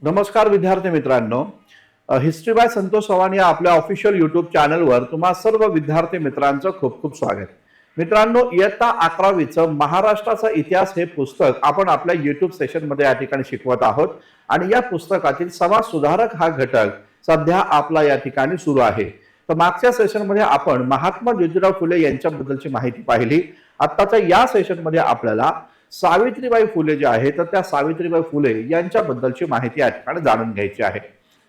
नमस्कार विद्यार्थी मित्रांनो, हिस्ट्री बाय संतोष चव्हाण या आपल्या ऑफिशियल यूट्यूब चॅनलवर तुम्हा सर्व विद्यार्थी मित्रांचं खूप खूप स्वागत. मित्रांनो, इयत्ता 11वीचं महाराष्ट्राचा इतिहास हे पुस्तक आपण आपल्या यूट्यूब सेशनमध्ये या ठिकाणी शिकवत आहोत आणि या पुस्तकातील समाज सुधारक हा घटक सध्या आपला या ठिकाणी सुरू आहे. तर मागच्या सेशनमध्ये आपण महात्मा ज्योतिराव फुले यांच्याबद्दलची माहिती पाहिली. आत्ताच्या या सेशनमध्ये आपल्याला सावित्रीबाई फुले जे आहे तर त्या सावित्रीबाई फुले यांच्याबद्दलची माहिती या ठिकाणी जाणून घ्यायची आहे.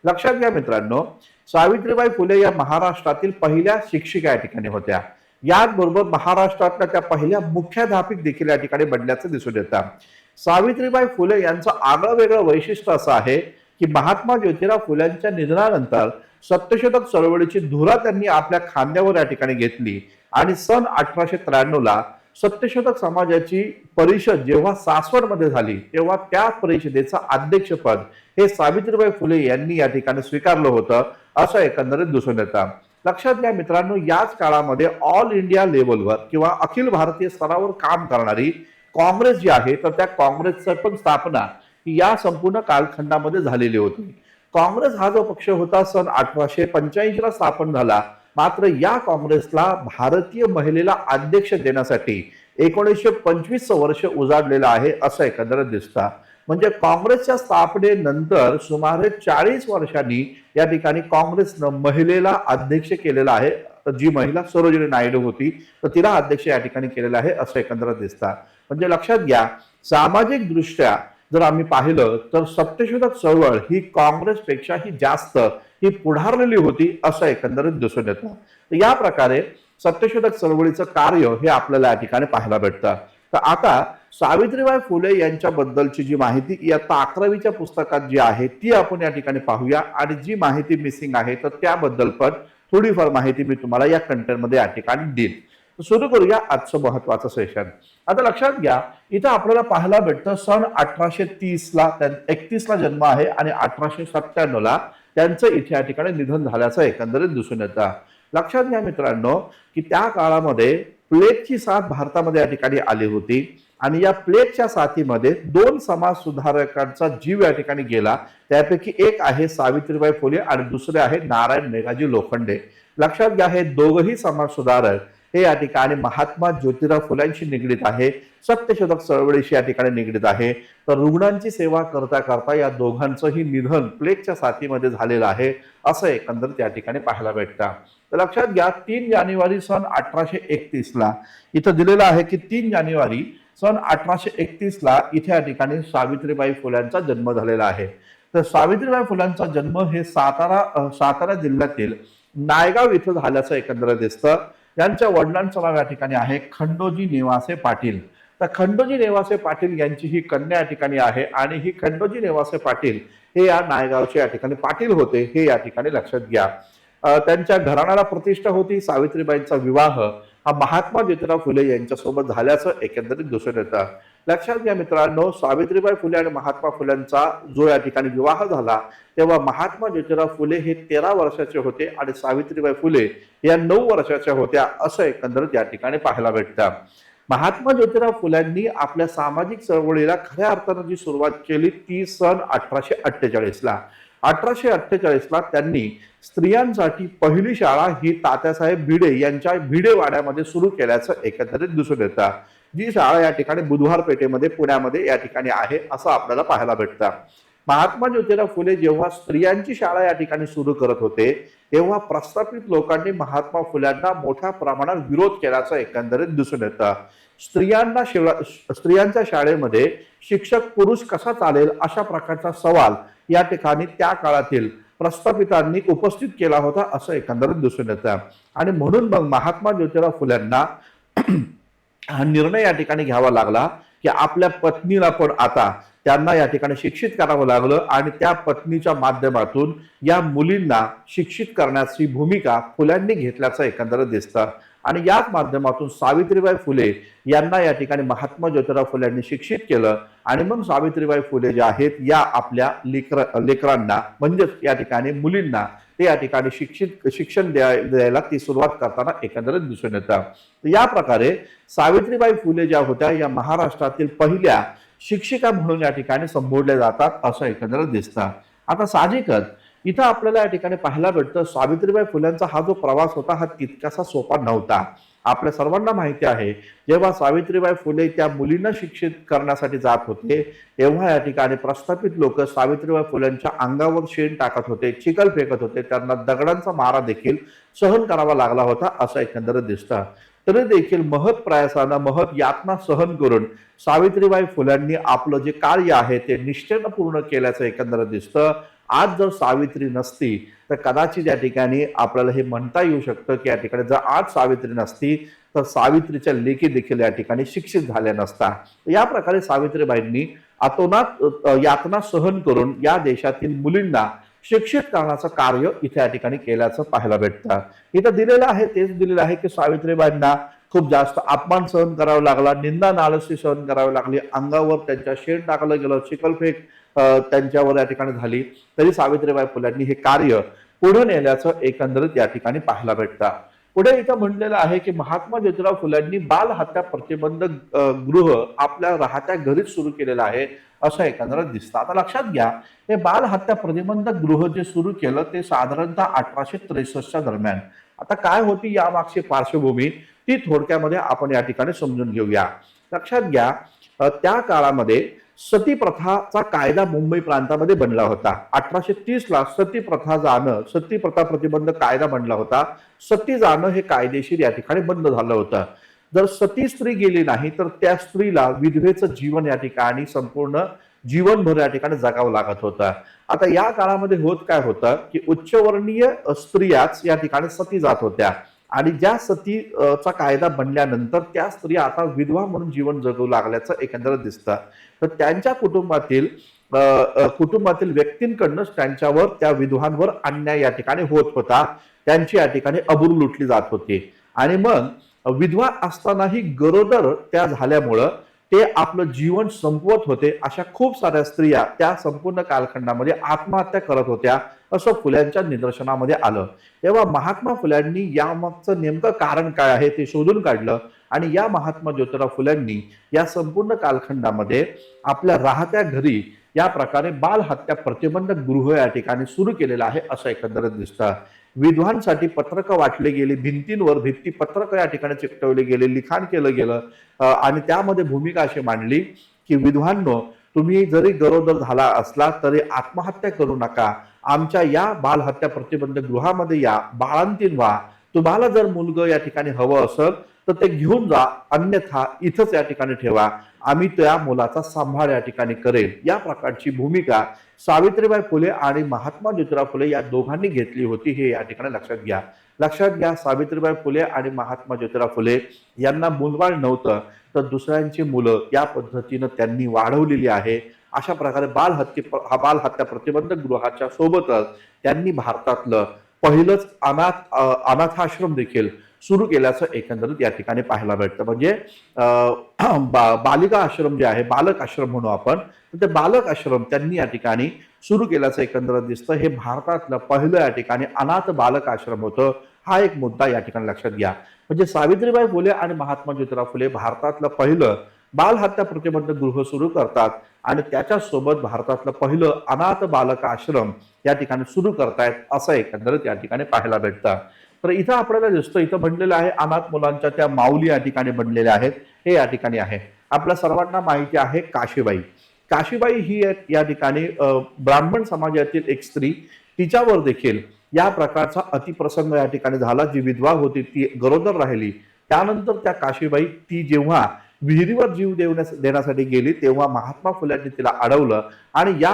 लक्षात घ्या मित्रांनो, सावित्रीबाई फुले या महाराष्ट्रातील पहिल्या शिक्षिका या ठिकाणी होत्या. याचबरोबर महाराष्ट्रातल्या त्या पहिल्या मुख्याध्यापिक देखील या ठिकाणी बनल्याचं दिसून येतं. सावित्रीबाई फुले यांचं आगळं वेगळं वैशिष्ट्य असं आहे की महात्मा ज्योतिराव फुल्यांच्या निधनानंतर सत्यशोधक चळवळीची धुरा त्यांनी आपल्या खांद्यावर या ठिकाणी घेतली आणि सन 1893 सत्यशोधक समाजाची परिषद जेव्हा सासवडमध्ये झाली तेव्हा त्या परिषदेचं अध्यक्षपद हे सावित्रीबाई फुले यांनी या ठिकाणी स्वीकारलं होतं असं एकंदरीत दिसून येतं. लक्षात घ्या मित्रांनो, याच काळामध्ये ऑल इंडिया लेवलवर किंवा अखिल भारतीय स्तरावर काम करणारी काँग्रेस जी आहे तर त्या काँग्रेसची पण स्थापना या संपूर्ण कालखंडामध्ये झालेली होती. काँग्रेस हा जो पक्ष होता सन 1885 ला स्थापन झाला. मात्र या काँग्रेसला भारतीय महिलेला अध्यक्ष देण्यासाठी 1925 वर्ष उजाडलेलं आहे असं एकंदरीत दिसतं. म्हणजे काँग्रेसच्या स्थापनेनंतर सुमारे 40 वर्षांनी या ठिकाणी काँग्रेसनं महिलेला अध्यक्ष केलेला आहे. जी महिला सरोजिनी नायडू होती तर तिला अध्यक्ष या ठिकाणी केलेला आहे असं एकंदरीत दिसतं. म्हणजे लक्षात घ्या, सामाजिक दृष्ट्या जर आम्ही पाहिलं तर सत्यशोधक चळवळ ही काँग्रेसपेक्षाही जास्त ही पुढारलेली होती असं एकंदरीत दिसून येतं. तर या प्रकारे सत्यशोधक चळवळीचं कार्य हे आपल्याला या ठिकाणी पाहायला भेटतं. तर आता सावित्रीबाई फुले यांच्याबद्दलची जी माहिती इयत्ता 11वीच्या पुस्तकात जी आहे ती आपण या ठिकाणी पाहूया आणि जी माहिती मिसिंग आहे तर त्याबद्दल पण थोडीफार माहिती मी तुम्हाला या कंटेंटमध्ये या ठिकाणी देईन. सुरू करूया आजचं महत्वाचं सेशन. आता लक्षात घ्या, इथं आपल्याला पाहायला भेटतं सन 1830 ला 31 ला जन्म आहे आणि 1897 ला त्यांचं इथे या ठिकाणी निधन झाल्याचं एकंदरीत दिसून येतं. लक्षात घ्या मित्रांनो की त्या काळामध्ये प्लेगची साथ भारतामध्ये या ठिकाणी आली होती आणि या प्लेगच्या साथीमध्ये 2 समाज सुधारकांचा जीव या ठिकाणी गेला. त्यापैकी एक आहे सावित्रीबाई फुले आणि दुसरे आहे नारायण मेघाजी लोखंडे. लक्षात घ्या, हे दोघही समाज सुधारक हे या ठिकाणी महात्मा ज्योतिराव फुल्यांशी निगडीत आहे, सत्यशोधक चळवळीशी या ठिकाणी निगडीत आहे. तर रुग्णांची सेवा करता करता या दोघांचंही निधन प्लेगच्या साथीमध्ये झालेलं आहे असं एकंदरीत या ठिकाणी पाहायला भेटतं. तर लक्षात घ्या, 3 जानेवारी सन 1831 ला इथं दिलेलं आहे की 3 जानेवारी सन 1831 ला इथे या ठिकाणी सावित्रीबाई फुल्यांचा जन्म झालेला आहे. तर सावित्रीबाई फुल्यांचा जन्म हे सातारा जिल्ह्यातील नायगाव इथं झाल्याचं एकंदरीत दिसतं. यांच्या वडिलांचं नाव या ठिकाणी आहे खंडोजी नेवासे पाटील. तर खंडोजी नेवासे पाटील यांची ही कन्या या ठिकाणी आहे आणि ही खंडोजी नेवासे पाटील हे या नायगावचे या ठिकाणी पाटील होते हे या ठिकाणी लक्षात घ्या. त्यांच्या घराण्याला प्रतिष्ठा होती. सावित्रीबाईंचा विवाह हा महात्मा ज्योतिराव फुले यांच्यासोबत झाल्याचं एकंदरीत दिसून येतं. लक्षात घ्या मित्रांनो, सावित्रीबाई फुले आणि महात्मा फुल्यांचा जो या ठिकाणी विवाह झाला तेव्हा महात्मा ज्योतिराव फुले हे 13 वर्षाचे होते आणि सावित्रीबाई फुले या 9 वर्षाच्या होत्या असं एकंदरीत या ठिकाणी पाहायला भेटतं. महात्मा ज्योतिराव फुल्यांनी आपल्या सामाजिक चळवळीला खऱ्या अर्थानं जी सुरुवात केली ती सन 1848 ला. 1848 ला त्यांनी स्त्रियांसाठी पहिली शाळा ही तात्यासाहेब भिडे यांच्या भिडेवाड्यामध्ये सुरू केल्याचं एकंदरीत दिसून येतं. जी शाळा या ठिकाणी बुधवार पेठेमध्ये पुण्यामध्ये या ठिकाणी आहे असं आपल्याला पाहायला भेटतं. महात्मा ज्योतिराव फुले जेव्हा स्त्रियांची शाळा या ठिकाणी सुरू करत होते तेव्हा प्रस्थापित लोकांनी महात्मा फुल्यांना मोठ्या प्रमाणात विरोध केल्याचं एकंदरीत दिसून येतं. स्त्रियांच्या शाळेमध्ये शिक्षक पुरुष कसा चालेल अशा प्रकारचा सवाल या ठिकाणी त्या काळातील प्रस्थापितांनी उपस्थित केला होता असं एकंदरीत दिसून येतं. आणि म्हणून मग महात्मा ज्योतिराव फुल्यांना हा निर्णय या ठिकाणी घ्यावा लागला की आपल्या पत्नीला पण आता त्यांना या ठिकाणी शिक्षित करावं लागलं आणि त्या पत्नीच्या माध्यमातून या मुलींना शिक्षित करण्याची भूमिका फुल्यांनी घेतल्याचं एकंदरीत दिसतं. आणि याच माध्यमातून सावित्रीबाई फुले यांना या ठिकाणी महात्मा ज्योतिराव फुले यांनी शिक्षित केलं आणि मग सावित्रीबाई फुले जे आहेत या आपल्या लेकरांना म्हणजेच या ठिकाणी मुलींना ते या ठिकाणी शिक्षण द्यायला ती सुरुवात करताना एकंदरीत दिसून येतं. या प्रकारे सावित्रीबाई फुले ज्या होत्या या महाराष्ट्रातील पहिल्या शिक्षिका म्हणून या ठिकाणी संबोधल्या जातात असं एकंदरीत दिसतं. आता साहजिकच इथं आपल्याला या ठिकाणी पाहायला भेटतं सावित्रीबाई फुल्यांचा हा जो प्रवास होता हा तितकासा सोपा नव्हता. आपल्या सर्वांना माहिती आहे जेव्हा सावित्रीबाई फुले त्या मुलींना शिक्षित करण्यासाठी जात होते तेव्हा या ठिकाणी प्रस्थापित लोक सावित्रीबाई फुल्यांच्या अंगावर शेण टाकत होते, चिखल फेकत होते, त्यांना दगडांचा मारा देखील सहन करावा लागला होता असं एकंदरीत दिसतं. तरी देखील महत् प्रयासानं महत् यातना सहन करून सावित्रीबाई फुल्यांनी आपलं जे कार्य आहे ते निष्ठेनं पूर्ण केल्याचं एकंदरीत दिसतं. आज जर सावित्री नसती तर कदाचित या ठिकाणी आपल्याला हे म्हणता येऊ शकतं की या ठिकाणी जर आज सावित्री नसती तर सावित्रीच्या लेखी देखील या ठिकाणी शिक्षित झाल्या नसता. या प्रकारे सावित्रीबाईंनी अतोनात यातना सहन करून या देशातील मुलींना शिक्षित करण्याचं कार्य इथे या ठिकाणी केल्याचं पाहायला भेटतं. इथं दिलेलं आहे तेच दिलेलं आहे की सावित्रीबाईंना खूप जास्त अपमान सहन करावा लागला, निंदा नालस्ती सहन करावी लागली, अंगावर त्यांच्या शेण टाकलं गेलं, चिखलफेक त्यांच्यावर या ठिकाणी झाली, तरी सावित्रीबाई फुल्यांनी हे कार्य पुढे नेल्याचं एकंदरीत या ठिकाणी पाहायला भेटतं. पुढे इथं म्हणलेलं आहे की महात्मा ज्योतिराव फुल्यांनी बाल हत्या प्रतिबंधक गृह आपल्या राहत्या घरीच सुरू केलेलं आहे असं एकंदरीत दिसतं. आता लक्षात घ्या हे बाल हत्या प्रतिबंधक गृह जे सुरू केलं ते साधारणतः 1863च्या दरम्यान. आता काय होती यामागची पार्श्वभूमी ती थोडक्यामध्ये आपण या ठिकाणी समजून घेऊया. लक्षात घ्या त्या काळामध्ये सती प्रथाचा कायदा मुंबई प्रांतामध्ये बनला होता. 1830ला सती प्रथा प्रतिबंधक कायदा बनला होता. सती जाणं हे कायदेशीर या ठिकाणी बंद झालं होतं. जर सती स्त्री गेली नाही तर त्या स्त्रीला विधवेचं जीवन या ठिकाणी संपूर्ण जीवनभर या ठिकाणी जगावं लागत होतं. आता या काळामध्ये होत काय होतं की उच्चवर्णीय स्त्रियाच या ठिकाणी सती जात होत्या आणि ज्या सतीचा कायदा बनल्यानंतर त्या स्त्रिया आता विधवा म्हणून जीवन जगू लागल्याचं एकंदरीत दिसतं. तर त्यांच्या कुटुंबातील व्यक्तींकडूनच त्यांच्यावर त्या विधवांवर अन्याय या ठिकाणी होत होता. त्यांची या ठिकाणी अबूर लुटली जात होती आणि मग विधवा असतानाही गरोदर त्या झाल्यामुळं ते आपलं जीवन संपवत होते. अशा खूप साऱ्या स्त्रिया त्या संपूर्ण कालखंडामध्ये आत्महत्या करत होत्या असं फुल्यांच्या निदर्शनामध्ये आलं. तेव्हा महात्मा फुल्यांनी यामागचं नेमकं कारण काय आहे ते शोधून काढलं आणि या महात्मा ज्योतिराव फुल्यांनी या संपूर्ण कालखंडामध्ये आपल्या राहत्या घरी या प्रकारे बाल हत्या प्रतिबंधक गृह या ठिकाणी सुरू केलेलं आहे असं एकंदरीत दिसतं. विधवांसाठी पत्रकं वाटले गेली, भिंतींवर भित्ती पत्रकं या ठिकाणी चिकटवले गेले, लिखाण केलं गेलं आणि त्यामध्ये भूमिका अशी मांडली की विधवांनो तुम्ही जरी गरोदर झाला असला तरी आत्महत्या करू नका, आमच्या या बाल हत्या प्रतिबंधक गृहामध्ये या, बाळंतीण व्हा, तुम्हाला जर मुलगा या ठिकाणी हवं असेल तर ते घेऊन जा, अन्यथा इथंच या ठिकाणी ठेवा, आम्ही त्या मुलाचा सांभाळ या ठिकाणी करेल. या प्रकारची भूमिका सावित्रीबाई फुले आणि महात्मा ज्योतिराव फुले या दोघांनी घेतली होती हे या ठिकाणी लक्षात घ्या सावित्रीबाई फुले आणि महात्मा ज्योतिराव फुले यांना मुलबाळ नव्हतं तर दुसऱ्यांची मुलं या पद्धतीनं त्यांनी वाढवलेली आहे. अशा प्रकारे बाल हत्या प्रतिबंधक गृहाच्या सोबतच त्यांनी भारतातलं पहिलंच अनाथाश्रम देखील सुरू केल्याचं एकंदरीत या ठिकाणी पाहायला भेटतं. म्हणजे बालिका आश्रम जे आहे, बालक आश्रम म्हणू आपण, ते बालक आश्रम त्यांनी या ठिकाणी सुरू केल्याचं एकंदरीत दिसतं. हे भारतातलं पहिलं या ठिकाणी अनाथ बालक आश्रम होतं. हा एक मुद्दा या ठिकाणी लक्षात घ्या. म्हणजे सावित्रीबाई फुले आणि महात्मा ज्योतिराव फुले भारतातलं पहिलं बाल हत्या प्रतिबंधक गृह सुरू करतात आणि त्याच्यासोबत भारतातलं पहिलं अनाथ बालक आश्रम या ठिकाणी सुरू करतायत असं एकंदरीत या ठिकाणी पाहायला भेटतं. तर इथं आपल्याला दिसतं इथं बनलेलं आहे अनाथ मुलांच्या त्या माऊली या ठिकाणी बनलेल्या आहेत हे या ठिकाणी आहे. आपल्या सर्वांना माहिती आहे काशीबाई ही या ठिकाणी ब्राह्मण समाजातील एक स्त्री, तिच्यावर देखील या प्रकारचा अतिप्रसंग या ठिकाणी झाला. जी विधवा होती ती गरोदर राहिली. त्यानंतर त्या काशीबाई ती जेव्हा विहिरीवर जीव देण्यासाठी गेली तेव्हा महात्मा फुल्यांनी तिला अडवलं आणि या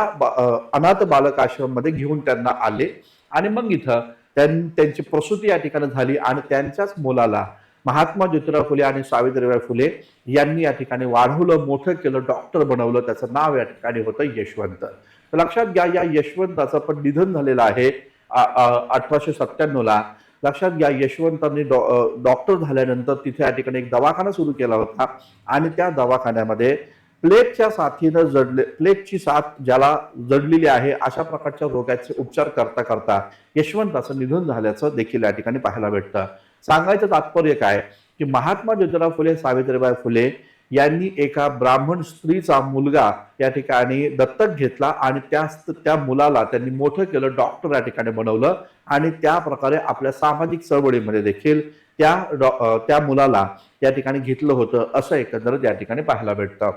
अनाथ बालक आश्रम मध्ये घेऊन त्यांना आले आणि मग इथं त्यांची प्रसूती या ठिकाणी झाली आणि त्यांच्याच मुलाला महात्मा ज्योतिराव फुले आणि सावित्रीबाई फुले यांनी या ठिकाणी वाढवलं, मोठं केलं, डॉक्टर बनवलं. त्याचं नाव या ठिकाणी होतं यशवंत. तर लक्षात घ्या या यशवंताचं पण निधन झालेलं आहे 1897ला. लक्षात घ्या, यशवंतांनी डॉक्टर झाल्यानंतर तिथे या ठिकाणी एक दवाखाना सुरू केला होता आणि त्या दवाखान्यामध्ये प्लेगच्या साथीनं प्लेगची साथ ज्याला जडलेली आहे अशा प्रकारच्या रोगाचे उपचार करता करता यशवंताचं निधन झाल्याचं देखील या ठिकाणी पाहायला भेटतं. सांगायचं तात्पर्य काय की महात्मा ज्योतिराव फुले सावित्रीबाई फुले यांनी एका ब्राह्मण स्त्रीचा मुलगा या ठिकाणी दत्तक घेतला आणि त्या मुलाला त्यांनी मोठं केलं, डॉक्टर या ठिकाणी बनवलं आणि त्या प्रकारे आपल्या सामाजिक चळवळीमध्ये देखील त्या मुलाला या ठिकाणी घेतलं होतं असं एकंदरीत या ठिकाणी पाहायला भेटतं.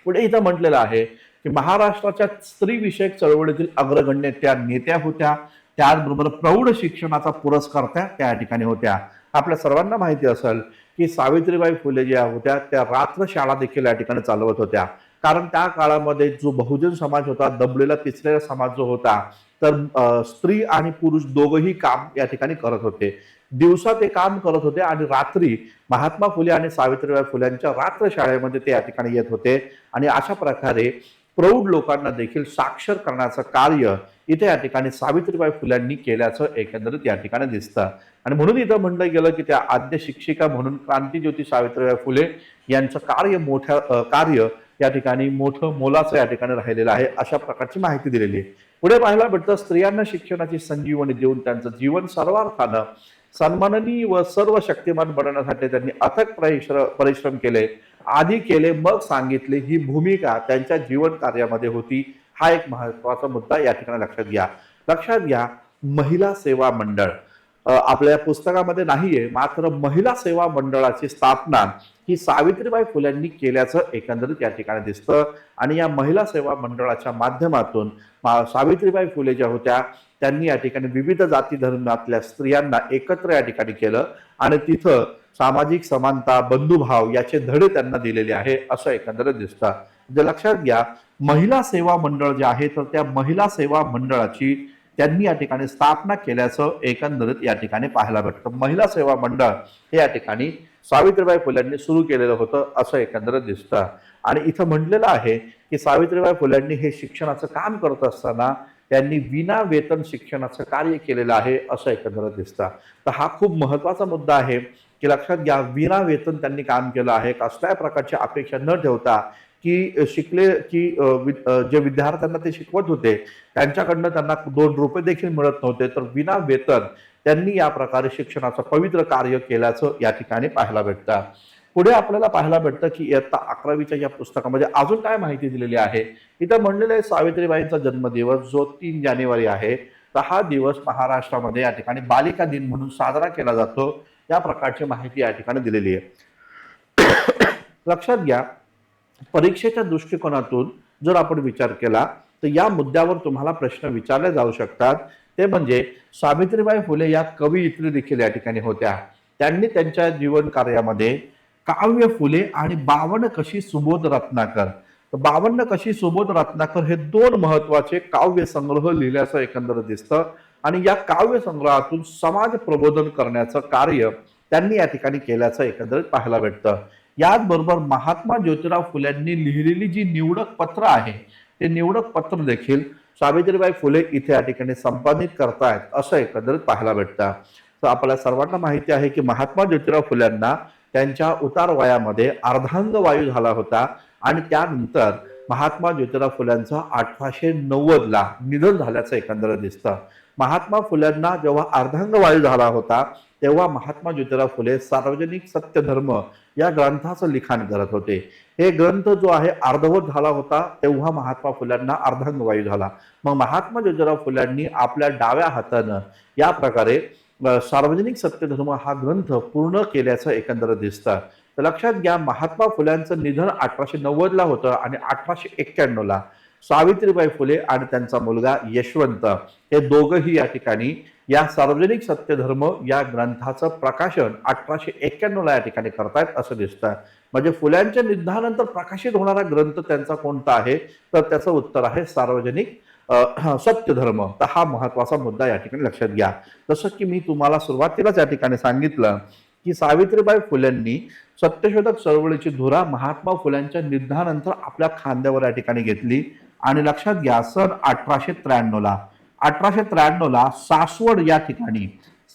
पुढे इथं म्हटलेलं आहे की महाराष्ट्राच्या स्त्री विषयक चळवळीतील अग्रगण्य त्या नेत्या होत्या, त्याचबरोबर प्रौढ शिक्षणाचा पुरस्कर्त्या त्या ठिकाणी होत्या. आपल्या सर्वांना माहिती असेल की सावित्रीबाई फुले ज्या होत्या त्या रात्र शाळा देखील या ठिकाणी चालवत होत्या, कारण त्या काळामध्ये जो बहुजन समाज होता, दबलेला पिचलेला समाज जो होता, तर स्त्री आणि पुरुष दोघंही काम या ठिकाणी करत होते. दिवसा ते काम करत होते आणि रात्री महात्मा फुले आणि सावित्रीबाई फुल्यांच्या रात्र शाळेमध्ये ते या ठिकाणी येत होते आणि अशा प्रकारे प्रौढ लोकांना देखील साक्षर करण्याचं कार्य इथे या ठिकाणी सावित्रीबाई फुल्यांनी केल्याचं एकंदरीत या ठिकाणी दिसतं. आणि म्हणून इथं म्हटलं गेलं की त्या आद्य शिक्षिका म्हणून क्रांतीज्योती सावित्रीबाई फुले यांचं कार्य या ठिकाणी मोठं मोलाचं या ठिकाणी राहिलेलं आहे अशा प्रकारची माहिती दिलेली आहे. पुढे पाहायला भेटतं, स्त्रियांना शिक्षणाची संजीवनी देऊन त्यांचं जीवन सर्वार्थानं सन्माननीय व सर्व शक्तिमान बनवण्यासाठी त्यांनी अथक परिश्रम केले. आधी केले मग सांगितले ही भूमिका त्यांच्या जीवन कार्यामध्ये होती. हा एक महत्वाचा मुद्दा या ठिकाणी लक्षात घ्या. महिला सेवा मंडळ आपल्या पुस्तकामध्ये नाहीये, मात्र महिला सेवा मंडळाची स्थापना ही सावित्रीबाई फुल्यांनी केल्याचं एकंदरीत या ठिकाणी दिसतं. आणि या महिला सेवा मंडळाच्या माध्यमातून सावित्रीबाई फुले ज्या होत्या त्यांनी या ठिकाणी विविध जाती धर्मातल्या स्त्रियांना एकत्र या ठिकाणी केलं आणि तिथं सामाजिक समानता, बंधुभाव याचे धडे त्यांना दिलेले आहे असं एकंदरीत दिसतं. लक्षात घ्या, महिला सेवा मंडळ जे आहे तर त्या महिला सेवा मंडळाची त्यांनी या ठिकाणी स्थापना केल्याचं एकंदरीत या ठिकाणी पाहायला भेटतं. महिला सेवा मंडळ हे या ठिकाणी सावित्रीबाई फुल्यांनी सुरू केलेलं होतं असं एकंदरीत दिसतं. आणि इथं म्हटलेलं आहे की सावित्रीबाई फुल्यांनी हे शिक्षणाचं काम करत असताना त्यांनी विना वेतन शिक्षणाचं कार्य केलेलं आहे असं एकंदरीत दिसतं. तर हा खूप महत्वाचा मुद्दा आहे की लक्षात घ्या, विना वेतन त्यांनी काम केलं आहे. कसल्याही प्रकारची अपेक्षा न ठेवता की जे विद्यार्थ्यांना ते शिकवत होते त्यांच्याकडनं त्यांना 2 रुपये देखील मिळत नव्हते, तर विना वेतन त्यांनी या प्रकारे शिक्षणाचं पवित्र कार्य केल्याचं या ठिकाणी पाहायला भेटतं. पुढे आपल्याला पाहायला भेटतं की इयत्ता 11वीच्या या पुस्तकामध्ये अजून काय माहिती दिलेली आहे. इथं म्हणलेलं आहे सावित्रीबाईंचा जन्मदिवस जो 3 जानेवारी आहे, तर हा दिवस महाराष्ट्रामध्ये या ठिकाणी बालिका दिन म्हणून साजरा केला जातो. या प्रकारची माहिती या ठिकाणी दिलेली आहे. लक्षात घ्या, परीक्षेच्या दृष्टिकोनातून जर आपण विचार केला तर या मुद्द्यावर तुम्हाला प्रश्न विचारले जाऊ शकतात. ते म्हणजे सावित्रीबाई फुले या कवयित्री देखील या ठिकाणी होत्या. त्यांनी त्यांच्या जीवन कार्यामध्ये काव्य फुले आणि 52 कशी सुबोध रत्नाकर, तर 52 कशी सुबोध रत्नाकर हे 2 महत्वाचे काव्य संग्रह लिहिल्याचं एकंदर दिसतं. आणि या काव्य संग्रहातून समाज प्रबोधन करण्याचं कार्य त्यांनी या ठिकाणी केल्याचं एकंदरीत पाहायला भेटतं. याचबरोबर महात्मा ज्योतिराव फुल्यांनी लिहिलेली जी निवडक पत्र आहे ते निवडक पत्र देखील सावित्रीबाई फुले इथे या ठिकाणी संपादित करतायत असं एकंदरीत पाहायला भेटतं. तर आपल्याला सर्वांना माहिती आहे की महात्मा ज्योतिराव फुल्यांना त्यांच्या उतार वयामध्ये अर्धांग वायू झाला होता आणि त्यानंतर महात्मा ज्योतिराव फुल्यांचं 1890ला निधन झाल्याचं एकंदरीत दिसतं. महात्मा फुल्यांना जेव्हा अर्धांग वायू झाला होता तेव्हा महात्मा ज्योतिराव फुले सार्वजनिक सत्यधर्म या ग्रंथाचं लिखाण करत होते. हे ग्रंथ जो आहे अर्धवट झाला होता तेव्हा महात्मा फुल्यांना अर्धांग वायू झाला. मग महात्मा ज्योतिराव फुल्यांनी आपल्या डाव्या हातानं या प्रकारे सार्वजनिक सत्यधर्म हा ग्रंथ पूर्ण केल्याचं एकंदरीत दिसतं. तर लक्षात घ्या, महात्मा फुल्यांचं निधन 1890ला होतं आणि 1891ला सावित्रीबाई फुले आणि त्यांचा मुलगा यशवंत हे दोघंही या ठिकाणी या सार्वजनिक सत्यधर्म या ग्रंथाचं प्रकाशन 1891ला या ठिकाणी करतायत असं दिसतं. म्हणजे फुल्यांच्या निधनानंतर प्रकाशित होणारा ग्रंथ त्यांचा कोणता आहे, तर त्याचं उत्तर आहे सार्वजनिक सत्यधर्म. तर हा महत्वाचा मुद्दा या ठिकाणी लक्षात घ्या. जसं की मी तुम्हाला सुरुवातीलाच या ठिकाणी सांगितलं की सावित्रीबाई फुल्यांनी सत्यशोधक चळवळीची धुरा महात्मा फुल्यांच्या निधनानंतर आपल्या खांद्यावर या ठिकाणी घेतली. आणि लक्षात घ्या, सन 1893ला सासवड या ठिकाणी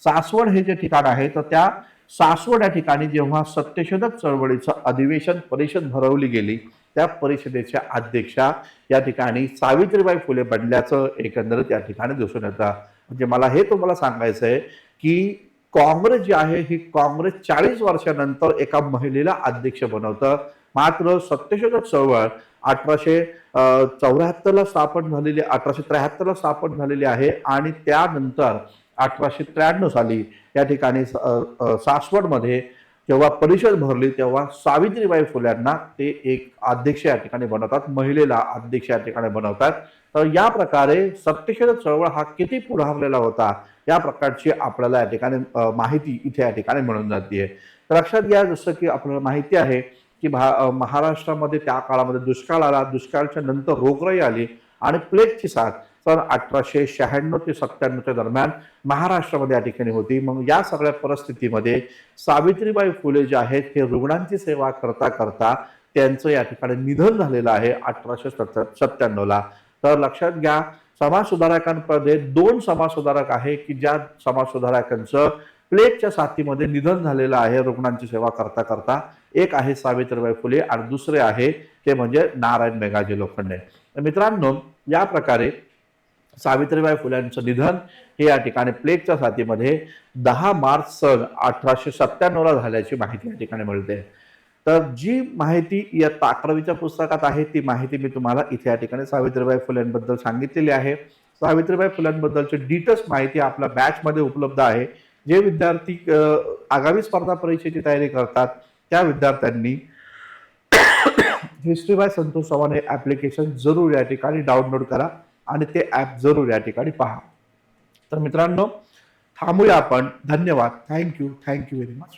सासवड हे जे ठिकाण आहे तर त्या सासवड या ठिकाणी जेव्हा सत्यशोधक चळवळीचं अधिवेशन परिषद भरवली गेली, त्या परिषदेच्या अध्यक्षा या ठिकाणी सावित्रीबाई फुले बनल्याचं एकंदरीत या ठिकाणी दिसून येतं. म्हणजे मला हे तुम्हाला सांगायचं आहे की काँग्रेस जी आहे ही काँग्रेस 40 वर्षानंतर एका महिलेला अध्यक्ष बनवतं. मात्र सत्यशोधक चळवळ 1874 स्थापन झालेली, 1873 स्थापन झालेली आहे आणि त्यानंतर 1893 साली या ठिकाणी सासवडमध्ये जेव्हा परिषद भरली तेव्हा सावित्रीबाई फुल्यांना ते एक अध्यक्ष या ठिकाणी बनवतात, महिलेला अध्यक्ष या ठिकाणी बनवतात. तर या प्रकारे सत्यशोधक चळवळ हा किती पुढारलेला होता या प्रकारची आपल्याला या ठिकाणी माहिती इथे या ठिकाणी मिळून जाते. तर लक्षात घ्या, जसं की आपल्याला माहिती आहे की महाराष्ट्रामध्ये त्या काळामध्ये दुष्काळ आला, दुष्काळाच्या नंतर रोगराई आली आणि प्लेगची साथ सन 1896 ते 97 दरम्यान महाराष्ट्रामध्ये या ठिकाणी होती. मग या सगळ्या परिस्थितीमध्ये सावित्रीबाई फुले जे आहेत हे रुग्णांची सेवा करता करता त्यांचं या ठिकाणी निधन झालेलं आहे 1897ला. तर लक्षात घ्या, समाज सुधारकांमध्ये 2 समाज सुधारक आहे की ज्या समाज सुधारकांचं प्लेगच्या साथीमध्ये निधन झालेलं आहे रुग्णांची सेवा करता करता. एक आहे सावित्रीबाई फुले आणि दुसरे आहे ते म्हणजे नारायण मेघाजी लोखंडे. मित्रांनो, या प्रकारे सावित्रीबाई फुल्यांचं निधन हे या ठिकाणी प्लेगच्या साथीमध्ये 10 मार्च सन 1897 झाल्याची माहिती या ठिकाणी मिळते. तर जी माहिती इयत्ता 11वीच्या पुस्तकात आहे ती माहिती मी तुम्हाला इथे या ठिकाणी सावित्रीबाई फुल्यांबद्दल सांगितलेली आहे. सावित्रीबाई फुल्यांबद्दलची डिटेल्स माहिती आपल्या बॅचमध्ये उपलब्ध आहे. जे विद्यार्थी आगामी स्पर्धा परीक्षेची तयारी करतात त्या विद्यार्थ्यांनी हिस्ट्री बाय संतोष चव्हाण हे ऍप्लिकेशन जरूर या ठिकाणी डाउनलोड करा आणि ते ऍप जरूर या ठिकाणी पहा. तर मित्रांनो, थांबूया आपण. धन्यवाद. Thank you very much.